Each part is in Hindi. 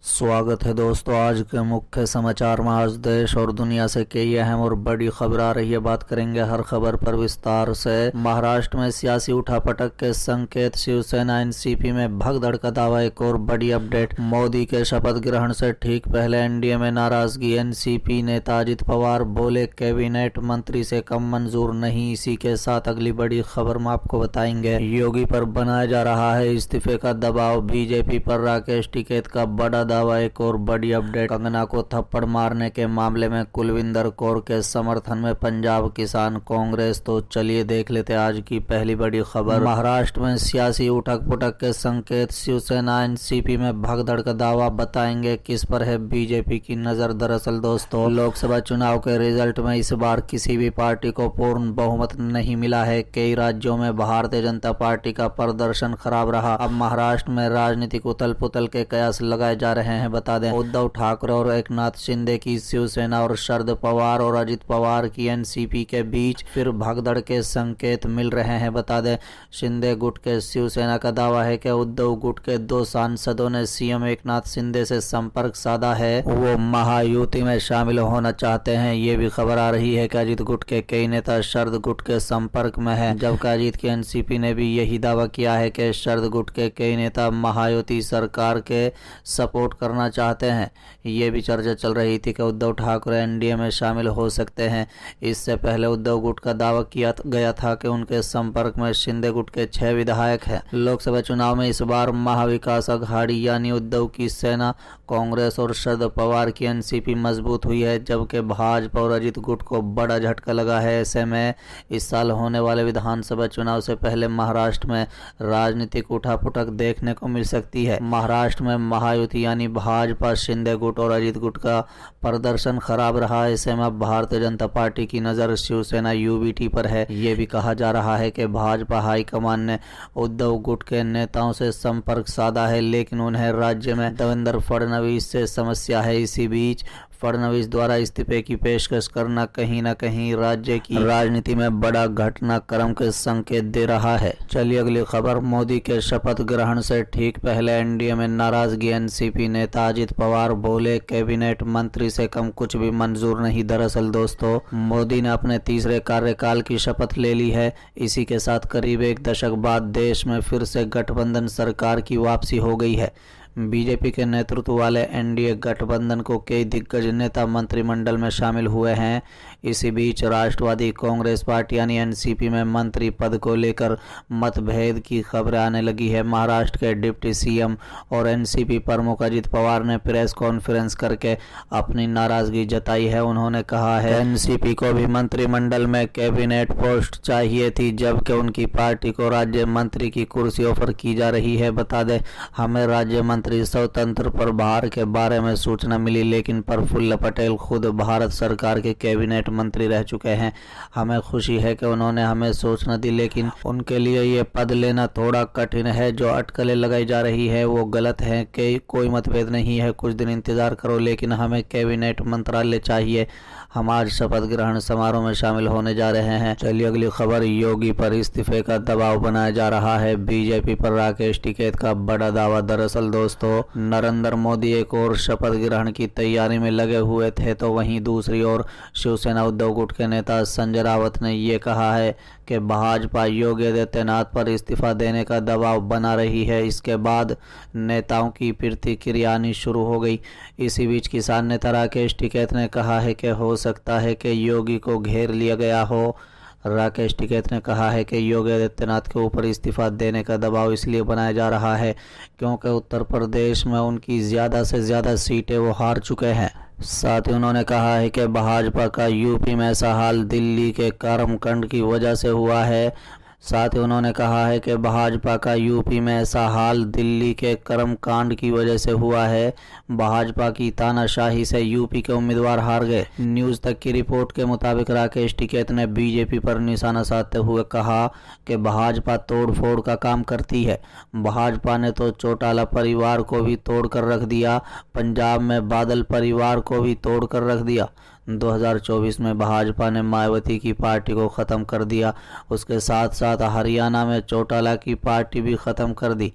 स्वागत है दोस्तों। आज के मुख्य समाचार में आज देश और दुनिया से कई अहम और बड़ी खबर आ रही है। बात करेंगे हर खबर पर विस्तार से। महाराष्ट्र में सियासी उठापटक के संकेत, शिवसेना एनसीपी में भगदड़ का दावा। एक और बड़ी अपडेट, मोदी के शपथ ग्रहण से ठीक पहले एनडीए में नाराजगी। एनसीपी नेता अजित पवार बोले कैबिनेट मंत्री से कम मंजूर नहीं। इसी के साथ अगली बड़ी खबर में आपको बताएंगे, योगी पर बनाया जा रहा है इस्तीफे का दबाव। बीजेपी पर राकेश टिकैत का बड़ा दावा। एक और बड़ी अपडेट, कंगना को थप्पड़ मारने के मामले में कुलविंदर कौर के समर्थन में पंजाब किसान कांग्रेस। तो चलिए देख लेते आज की पहली बड़ी खबर। महाराष्ट्र में सियासी उठक पुठक के संकेत, शिवसेना एनसीपी में भगदड़ का दावा। बताएंगे किस पर है बीजेपी की नजर। दरअसल दोस्तों, लोकसभा चुनाव के रिजल्ट में इस बार किसी भी पार्टी को पूर्ण बहुमत नहीं मिला है। कई राज्यों में भारतीय जनता पार्टी का प्रदर्शन खराब रहा। अब महाराष्ट्र में राजनीतिक उथल पुथल के कयास लगाए जा रहे हैं। बता दें, उद्धव ठाकरे और एकनाथ शिंदे की शिवसेना और शरद पवार और अजित पवार की एनसीपी के बीच फिर भगदड़ के संकेत मिल रहे हैं। बता दें, शिंदे गुट के शिवसेना का दावा है कि उद्धव गुट के 2 सांसदों ने सीएम एकनाथ शिंदे से संपर्क साधा है, वो महायुति में शामिल होना चाहते हैं। ये भी खबर आ रही है कि अजित गुट के कई नेता शरद गुट के संपर्क में है, जबकि अजित की एनसीपी ने भी यही दावा किया है कि शरद गुट के कई नेता महायुति सरकार के सपोर्ट करना चाहते हैं। ये भी चर्चा चल रही थी कि उद्धव ठाकरे एनडीए में शामिल हो सकते हैं। इससे पहले उद्धव गुट का दावा किया गया था कि उनके संपर्क में शिंदे गुट के 6 विधायक हैं। लोकसभा चुनाव में इस बार महाविकास अघाड़ी यानी उद्धव की सेना, कांग्रेस और शरद पवार की एनसीपी मजबूत हुई है, जबकि भाजपा और अजित गुट को बड़ा झटका लगा है। ऐसे में इस साल होने वाले विधानसभा चुनाव से पहले महाराष्ट्र में राजनीतिक उठापुटक देखने को मिल सकती है। महाराष्ट्र में महायुति यानी भाजपा, शिंदे गुट और अजित गुट का प्रदर्शन खराब रहा। ऐसे में भारतीय जनता पार्टी की नजर शिवसेना यूबीटी पर है। ये भी कहा जा रहा है कि भाजपा हाईकमान ने उद्धव गुट के नेताओं से संपर्क साधा है, लेकिन उन्हें राज्य में देवेंद्र फडणवीस से समस्या है। इसी बीच फडणवीस द्वारा इस्तीफे की पेशकश करना कहीं न कहीं राज्य की राजनीति में बड़ा घटनाक्रम के संकेत दे रहा है। चलिए अगली खबर, मोदी के शपथ ग्रहण से ठीक पहले एनडीए में नाराजगी। एनसीपी नेता अजित पवार बोले कैबिनेट मंत्री से कम कुछ भी मंजूर नहीं। दरअसल दोस्तों, मोदी ने अपने तीसरे कार्यकाल की शपथ ले ली है। इसी के साथ करीब 1 दशक बाद देश में फिर से गठबंधन सरकार की वापसी हो गई है। बीजेपी के नेतृत्व वाले एनडीए गठबंधन को कई दिग्गज नेता मंत्रिमंडल में शामिल हुए हैं। इसी बीच राष्ट्रवादी कांग्रेस पार्टी यानी एनसीपी में मंत्री पद को लेकर मतभेद की खबरें आने लगी है। महाराष्ट्र के डिप्टी सीएम और एनसीपी प्रमुख अजित पवार ने प्रेस कॉन्फ्रेंस करके अपनी नाराजगी जताई है। उन्होंने कहा है एनसीपी को भी मंत्रिमंडल में कैबिनेट पोस्ट चाहिए थी, जबकि उनकी पार्टी को राज्य मंत्री की कुर्सी ऑफर की जा रही है। बता दें, हमें राज्य मंत्री स्वतंत्र प्रभार के बारे में सूचना मिली, लेकिन प्रफुल्ल पटेल खुद भारत सरकार के कैबिनेट मंत्री रह चुके हैं। हमें खुशी है कि उन्होंने हमें सूचना दी, लेकिन उनके लिए ये पद लेना थोड़ा कठिन है। जो अटकलें लगाई जा रही है वो गलत है कि कोई मतभेद नहीं है, कुछ दिन इंतजार करो, लेकिन हमें कैबिनेट मंत्रालय चाहिए। हम आज शपथ ग्रहण समारोह में शामिल होने जा रहे हैं। चलिए अगली खबर, योगी पर इस्तीफे का दबाव बनाया जा रहा है। बीजेपी पर राकेश टिकैत का बड़ा दावा। दरअसल दोस्तों, नरेंद्र मोदी एक और शपथ ग्रहण की तैयारी में लगे हुए थे, तो वहीं दूसरी ओर शिवसेना उद्धव गुट के नेता संजय राउत ने ये कहा है कि भाजपा योगी आदित्यनाथ पर इस्तीफा देने का दबाव बना रही है। इसके बाद नेताओं की प्रतिक्रिया आनी शुरू हो गई। इसी बीच किसान नेता राकेश टिकैत ने कहा है कि हो सकता है कि योगी को घेर लिया गया हो। राकेश टिकैत ने कहा है कि योगी आदित्यनाथ के ऊपर इस्तीफा देने का दबाव इसलिए बनाया जा रहा है क्योंकि उत्तर प्रदेश में उनकी ज़्यादा से ज़्यादा सीटें वो हार चुके हैं। साथ ही उन्होंने कहा है कि भाजपा का यूपी में ऐसा हाल दिल्ली के कर्मकांड की वजह से हुआ है। साथ ही उन्होंने कहा है कि भाजपा का यूपी में ऐसा हाल दिल्ली के कर्मकांड की वजह से हुआ है। भाजपा की तानाशाही से यूपी के उम्मीदवार हार गए। न्यूज़ तक की रिपोर्ट के मुताबिक राकेश टिकैत ने बीजेपी पर निशाना साधते हुए कहा कि भाजपा तोड़ फोड़ का काम करती है। भाजपा ने तो चौटाला परिवार को भी तोड़ कर रख दिया, पंजाब में बादल परिवार को भी तोड़ कर रख दिया। 2024 में भाजपा ने मायावती की पार्टी को ख़त्म कर दिया। उसके साथ साथ हरियाणा में चौटाला की पार्टी भी ख़त्म कर दी।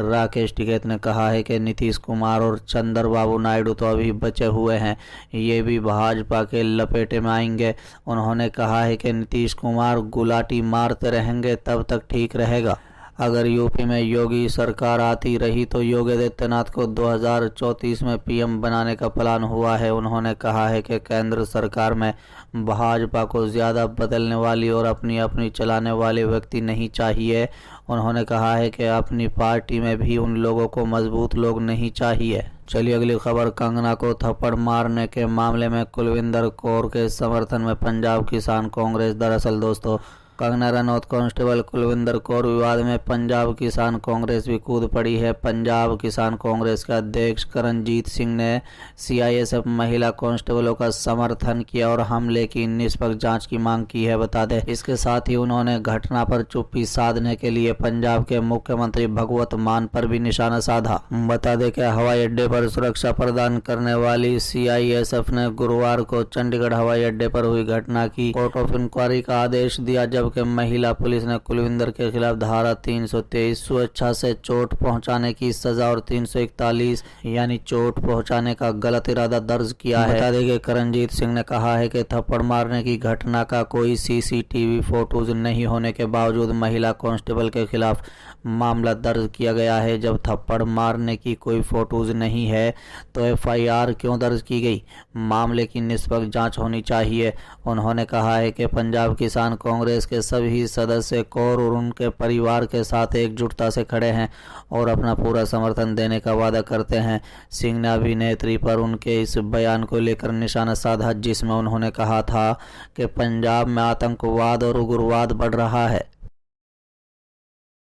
राकेश टिकैत ने कहा है कि नीतीश कुमार और चंद्रबाबू नायडू तो अभी बचे हुए हैं, ये भी भाजपा के लपेटे में आएंगे। उन्होंने कहा है कि नीतीश कुमार गुलाटी मारते रहेंगे तब तक ठीक रहेगा। अगर यूपी में योगी सरकार आती रही तो योगी आदित्यनाथ को 2034 में पीएम बनाने का प्लान हुआ है। उन्होंने कहा है कि केंद्र सरकार में भाजपा को ज़्यादा बदलने वाली और अपनी अपनी चलाने वाले व्यक्ति नहीं चाहिए। उन्होंने कहा है कि अपनी पार्टी में भी उन लोगों को मजबूत लोग नहीं चाहिए। चलिए अगली खबर, कंगना को थप्पड़ मारने के मामले में कुलविंदर कौर के समर्थन में पंजाब किसान कांग्रेस। दरअसल दोस्तों, कंगना रनौत कांस्टेबल कुलविंदर कौर विवाद में पंजाब किसान कांग्रेस भी कूद पड़ी है। पंजाब किसान कांग्रेस के अध्यक्ष करणजीत सिंह ने सीआईएसएफ महिला कांस्टेबलों का समर्थन किया और हमले की निष्पक्ष जांच की मांग की है। बता दें, इसके साथ ही उन्होंने घटना पर चुप्पी साधने के लिए पंजाब के मुख्यमंत्री भगवत मान पर भी निशाना साधा। बता दें कि हवाई अड्डे पर सुरक्षा प्रदान करने वाली सीआईएसएफ ने गुरुवार को चंडीगढ़ हवाई अड्डे पर हुई घटना की कोर्ट ऑफ इंक्वायरी का आदेश दिया, जबकि महिला पुलिस ने कुलविंदर के खिलाफ धारा 323 स्वेच्छा से चोट पहुंचाने की सजा और 341 यानी चोट पहुंचाने का गलत इरादा दर्ज किया है। बता दें कि करणजीत सिंह ने कहा है कि थप्पड़ मारने की घटना का कोई सीसीटीवी फोटोज नहीं होने के बावजूद महिला कांस्टेबल के खिलाफ मामला दर्ज किया गया है। जब थप्पड़ मारने की कोई फोटोज नहीं है तो एफआईआर क्यों दर्ज की गई? मामले की निष्पक्ष जांच होनी चाहिए। उन्होंने कहा है कि पंजाब किसान कांग्रेस के सभी सदस्य कौर और उनके परिवार के साथ एकजुटता से खड़े हैं और अपना पूरा समर्थन देने का वादा करते हैं। सिंह ने अभिनेत्री पर उनके इस बयान को लेकर निशाना साधा, जिसमें उन्होंने कहा था कि पंजाब में आतंकवाद और उग्रवाद बढ़ रहा है।